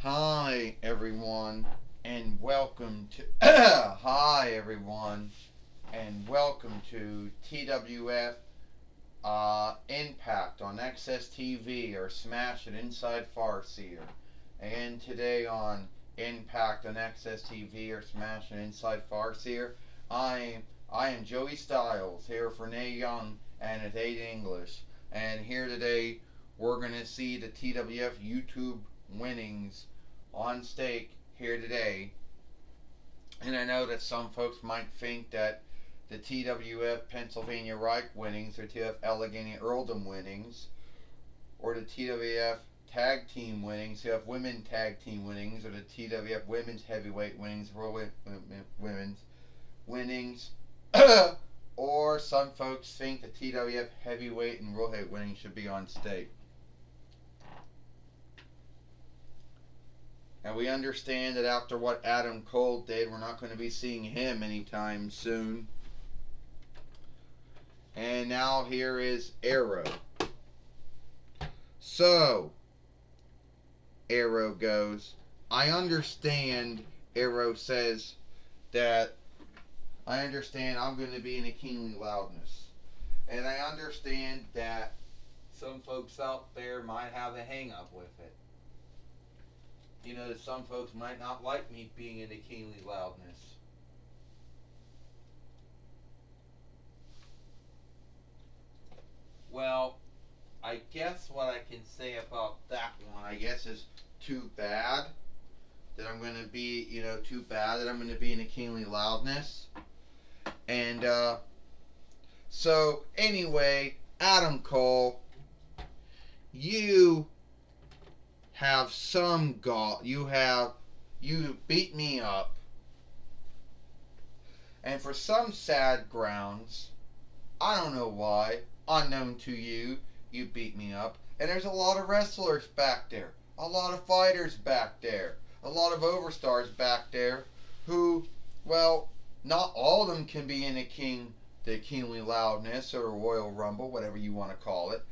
Hi everyone and welcome to Hi everyone and welcome to TWF Impact on Axs Tv or Smash It Inside Farseer. And today on Impact on Axs Tv or Smash It Inside Farseer, I am Joey Styles here for Nay Young and at 8 English. And here today we're gonna see the TWF YouTube winnings on stake here today. And I know that some folks might think that the TWF Pennsylvania Reich winnings or TWF Allegheny Earldom winnings or the TWF Tag Team winnings, TWF Women Tag Team winnings, or the TWF Women's Heavyweight winnings, World Women's winnings, or some folks think the TWF Heavyweight and World Heavyweight winnings should be on stake. And we understand that after what Adam Cole did, we're not going to be seeing him anytime soon. And now here is Arrow. So, Arrow goes, I understand, Arrow says, that I understand I'm going to be in a keenly loudness. And I understand that some folks out there might have a hang up with it. You know, that some folks might not like me being in a keenly loudness. Well, I guess what I can say about that one, I guess, is too bad that I'm going to be, too bad that I'm going to be in a keenly loudness. And, so, anyway, Adam Cole, you have some you beat me up, and for some sad grounds, I don't know why, unknown to you, you beat me up. And there's a lot of wrestlers back there, a lot of fighters back there, a lot of overstars back there who, well, not all of them can be in the keenly loudness or Royal Rumble, whatever you want to call it.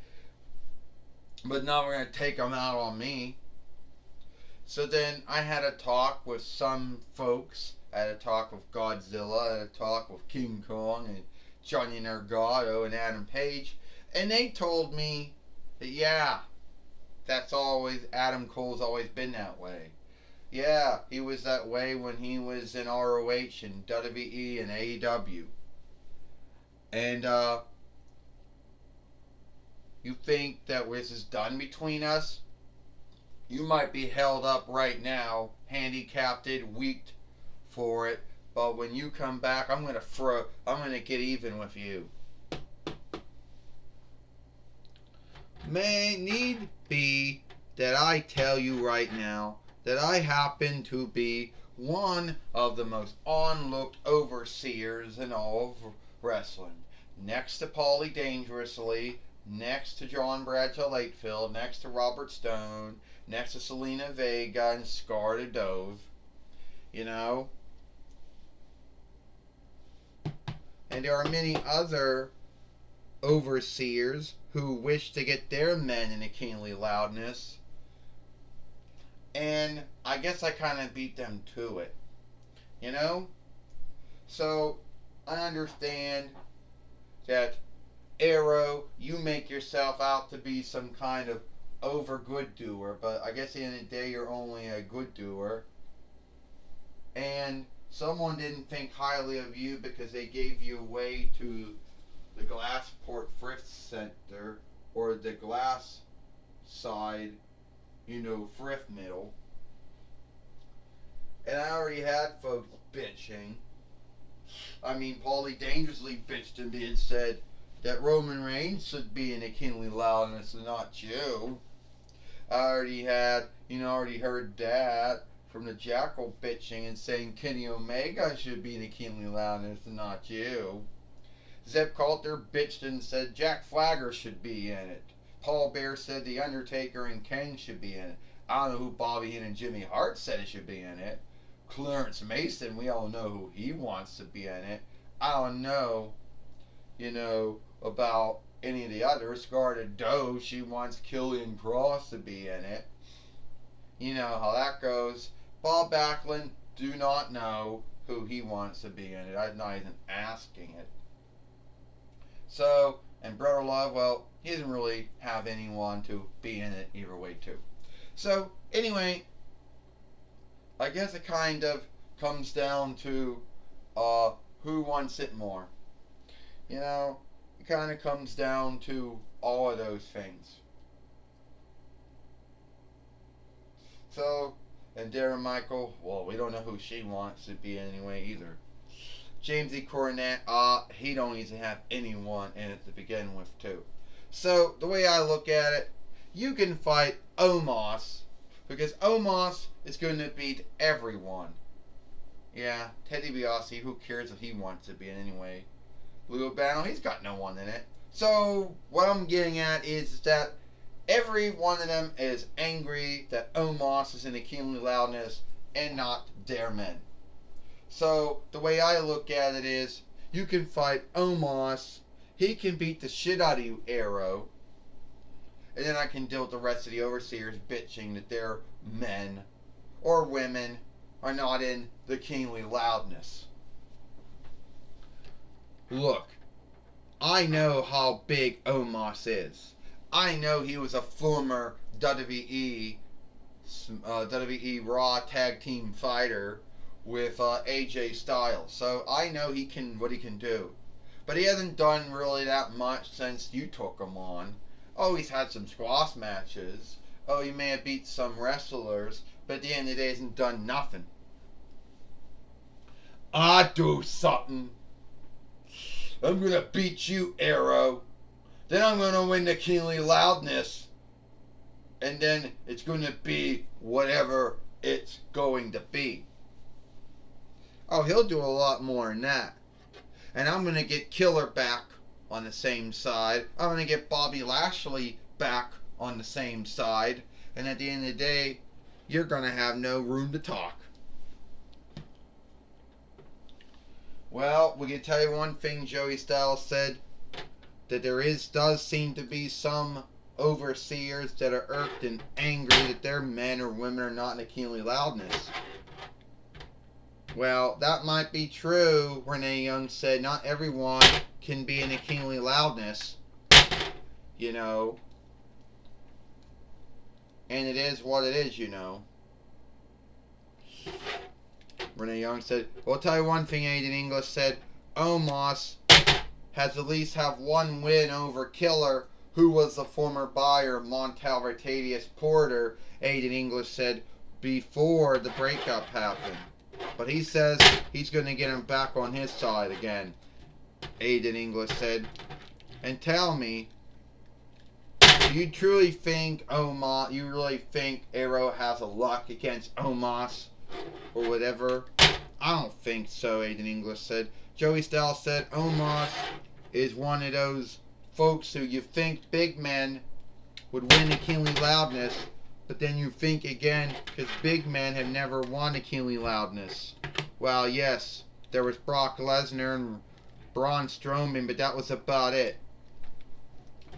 But now we're going to take them out on me. So then I had a talk with some folks. I had a talk with Godzilla. I had a talk with King Kong and Johnny Gargano and Adam Page. And they told me that, yeah, that's always, Adam Cole's always been that way. Yeah, he was that way when he was in ROH and WWE and AEW. And, you think that this is done between us? You might be held up right now, handicapped, weak for it, but when you come back, I'm gonna get even with you. May need be that I tell you right now that I happen to be one of the most onlooked overseers in all of wrestling. Next to Paulie Dangerously, next to John Bradshaw Latefield, next to Robert Stone, next to Selena Vega and Scar to Dove, you know. And there are many other overseers who wish to get their men in a keenly loudness. And I guess I kind of beat them to it, you know? So I understand that Arrow, you make yourself out to be some kind of over good doer, but I guess at the end of the day, you're only a good doer. And someone didn't think highly of you because they gave you away to the Glassport Thrift Center or the Glass Side, thrift middle. And I already had folks bitching. I mean, Paulie Dangerously bitched at me and said that Roman Reigns should be in a keenly loudness and not you. I already heard that from the Jackal bitching and saying Kenny Omega should be in a keenly loudness and not you. Zeb Coulter bitched and said Jack Flagger should be in it. Paul Bear said The Undertaker and Kane should be in it. I don't know who Bobby Heenan and Jimmy Hart said it should be in it. Clarence Mason, we all know who he wants to be in it. I don't know, about any of the others. Scarlett Doe, she wants Killian Cross to be in it. You know how that goes. Bob Backlund, do not know who he wants to be in it. I'm not even asking it. So, and Brother Love, well, he doesn't really have anyone to be in it either way too. So, anyway, I guess it kind of comes down to who wants it more. You know, it kind of comes down to all of those things. So, and Darren Michael, well, we don't know who she wants to be anyway either. James E. Cornette, he don't even have anyone in it to begin with too. So, the way I look at it, you can fight Omos, because Omos is going to beat everyone. Yeah, Teddy DiBiase, who cares if he wants to be in anyway. Lou Albano, he's got no one in it. So, what I'm getting at is that every one of them is angry that Omos is in the Kingly Loudness and not their men. So, the way I look at it is, you can fight Omos, he can beat the shit out of you, Arrow, and then I can deal with the rest of the Overseers bitching that their men or women are not in the Kingly Loudness. Look, I know how big Omos is. I know he was a former WWE Raw Tag Team Fighter with AJ Styles, so I know what he can do. But he hasn't done really that much since you took him on. Oh, he's had some squash matches. Oh, he may have beat some wrestlers, but at the end of the day, he hasn't done nothing. I do something. I'm gonna beat you, Arrow. Then I'm gonna win the Kingly Loudness. And then it's gonna be whatever it's going to be. Oh, he'll do a lot more than that. And I'm gonna get Killer back on the same side. I'm gonna get Bobby Lashley back on the same side. And at the end of the day, you're gonna have no room to talk. Well, we can tell you one thing Joey Styles said, that does seem to be some overseers that are irked and angry that their men or women are not in the Kingly Loudness. Well, that might be true, Renee Young said. Not everyone can be in the Kingly Loudness, you know. And it is what it is, you know. Renee Young said, well, I'll tell you one thing, Aiden English said, Omos has at least have one win over Killer, who was the former buyer of Montel Vertadius Porter, Aiden English said, before the breakup happened. But he says he's going to get him back on his side again, Aiden English said. And tell me, do you truly think you really think Arrow has a luck against Omos? Or whatever? I don't think so, Aiden English said. Joey Styles said Omos is one of those folks who you think big men would win the Kingly Loudness, but then you think again, because big men have never won the Kingly Loudness. Well, yes, there was Brock Lesnar and Braun Strowman, but that was about it.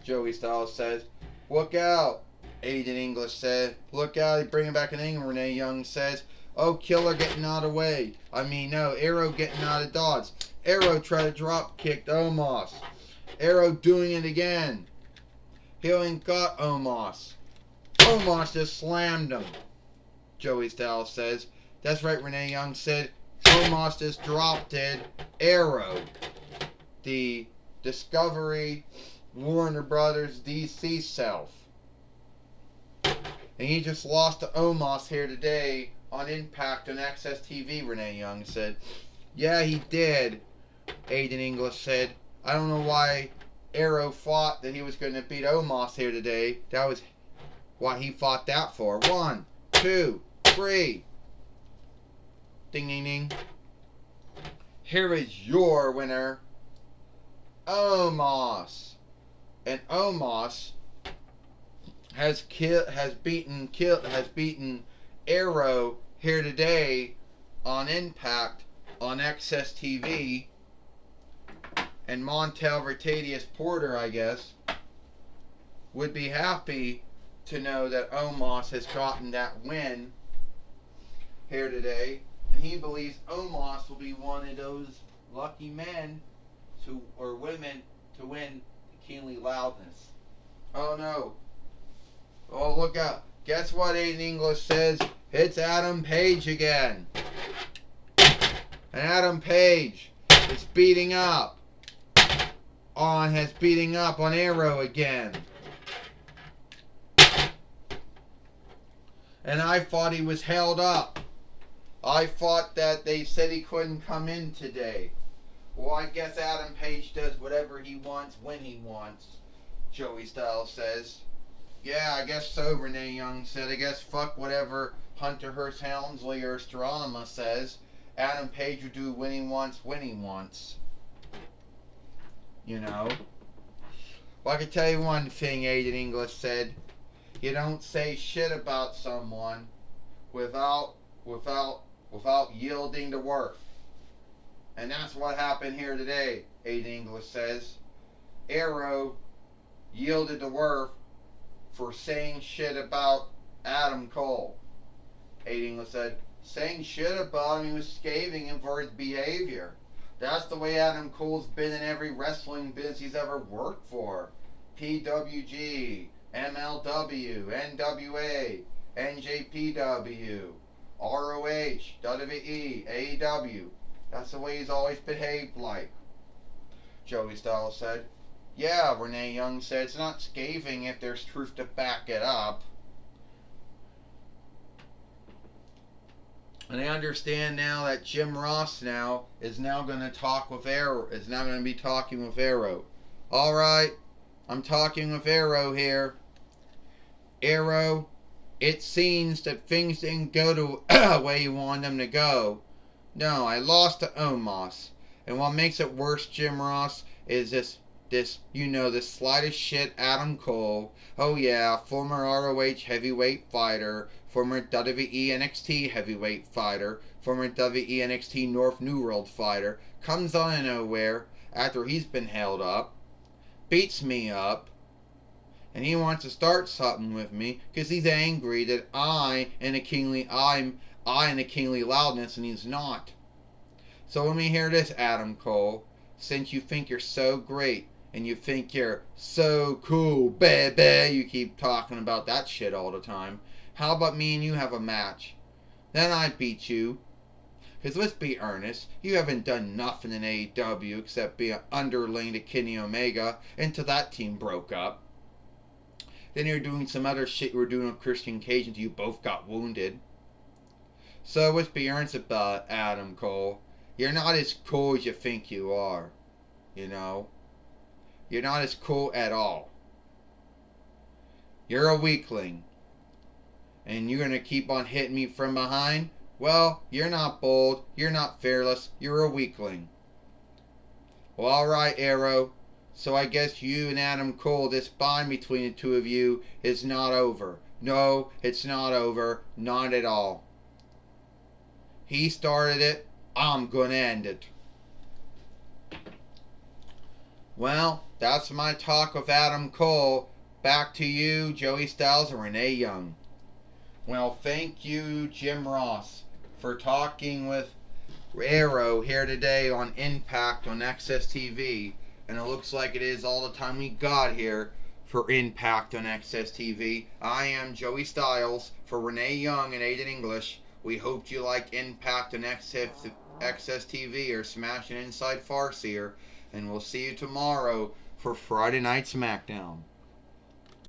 Joey Styles says, look out, Aiden English said. Look out, he's bringing back an England, Renee Young says. Oh, Killer getting out of the way. No, Arrow getting out of dodge. Arrow tried to drop kick Omos. Arrow doing it again. He ain't got Omos. Omos just slammed him, Joey Styles says. That's right, Renee Young said. Omos just dropped it. Arrow, the Discovery Warner Brothers DC self. And he just lost to Omos here today on Impact on Axs Tv, Renee Young said. Yeah, he did, Aiden English said. I don't know why Arrow thought that he was going to beat Omos here today. That was what he fought that for. 1, 2, 3. Ding, ding, ding. Here is your winner, Omos. And Omos has beaten Arrow here today on Impact on Axs TV. And Montel Vertadius Porter, I guess, would be happy to know that Omos has gotten that win here today, and he believes Omos will be one of those lucky men to or women to win the Kingly Loudness. Oh no! Oh, look out! Guess what? Aiden English says it's Adam Page again, and Adam Page is beating up has beating up on Arrow again. And I thought he was held up. I thought that they said he couldn't come in today. Well, I guess Adam Page does whatever he wants when he wants, Joey Styles says. Yeah, I guess so, Renee Young said. I guess fuck whatever Hunter Hearst Helmsley or Astronema says. Adam Page will do when he wants, when he wants. You know. Well, I can tell you one thing, Aiden English said. You don't say shit about someone without yielding to worth. And that's what happened here today, Aiden English says. Arrow yielded to worth for saying shit about Adam Cole. Aiden English said, saying shit about him, he was scathing him for his behavior. That's the way Adam Cole's been in every wrestling biz he's ever worked for. PWG, MLW, NWA, NJPW, ROH, WWE, AEW. That's the way he's always behaved like. Joey Styles said. Yeah, Renee Young said, it's not scathing if there's truth to back it up. And I understand now that Jim Ross is now going to talk with Arrow. Is now going to be talking with Arrow. All right, I'm talking with Arrow here. Arrow, it seems that things didn't go the way you wanted them to go. No, I lost to Omos. And what makes it worse, Jim Ross, is this slightest shit Adam Cole. Oh yeah, former ROH heavyweight fighter, former WWE NXT heavyweight fighter, former WWE NXT North New World fighter, comes on of nowhere after he's been held up, beats me up, and he wants to start something with me because he's angry that I'm in a kingly loudness and he's not. So let me hear this, Adam Cole. Since you think you're so great and you think you're so cool, baby, you keep talking about that shit all the time. How about me and you have a match? Then I beat you. Because let's be earnest, you haven't done nothing in AEW except be an underling to Kenny Omega until that team broke up. Then you're doing some other shit you were doing with Christian Cage until you both got wounded. So let's be earnest about it, Adam Cole. You're not as cool as you think you are. You know? You're not as cool at all. You're a weakling. And you're going to keep on hitting me from behind? Well, you're not bold. You're not fearless. You're a weakling. Well, alright, Arrow. So I guess you and Adam Cole, this bond between the two of you is not over. No, it's not over. Not at all. He started it. I'm gonna end it. Well, that's my talk with Adam Cole. Back to you, Joey Styles and Renee Young. Well, thank you, Jim Ross, for talking with Arrow here today on Impact on Axs TV. And it looks like it is all the time we got here for Impact on Axs TV. I am Joey Styles for Renee Young and Aiden English. We hope you like Impact on Axs TV or Smashing Inside Farseer. And we'll see you tomorrow for Friday Night SmackDown.